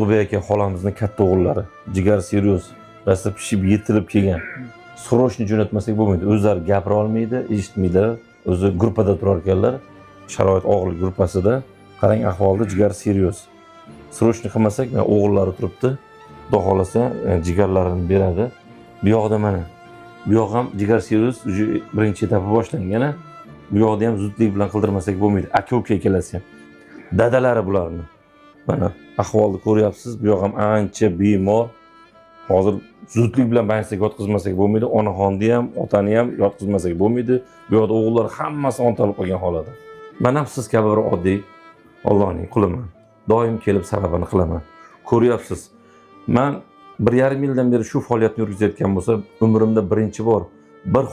Ulug'bek aka xolamizning katta o'g'illari, jigar seriyoz, rosa pishib yetilib kelgan. Srochni jo'natmasak bo'lmaydi. O'zlari gapira olmaydi, eshitmaydi. O'zi gruppada turar ekanlar. Sharoit og'irlik gruppasida. Qarang ahvolda jigar seriyoz. Srochni qilmasak, mana o'g'illari turibdi. Xudo xolasa jigarlarini beradi. Bu yoqda mana. Bu yoq ham jigar seriyoz, birinchi etapi boshlangan. Bu yoqda ham zudlik bilan qildirmasak bo'lmaydi. Aka-uka ikkalasi ham. Dadalari bularni. Mana ahvolni ko'ryapsiz. Bu yoq ham ancha bemor. Hozir zudlik bilan bansiga yotqizmasak bo'lmaydi. Onaxonni ham, otani ham yotqizmasak bo'lmaydi. Bu yoqda o'g'illar hammasi ontalib qolgan holatda. Men ham siz kabi bir oddiy Allohning quliman. Doim kelib sababini qilaman. Ko'ryapsiz. Men 1,5 yildan beri shu faoliyatni yurgizayotgan bo'lsa, umrimda birinchi bor bir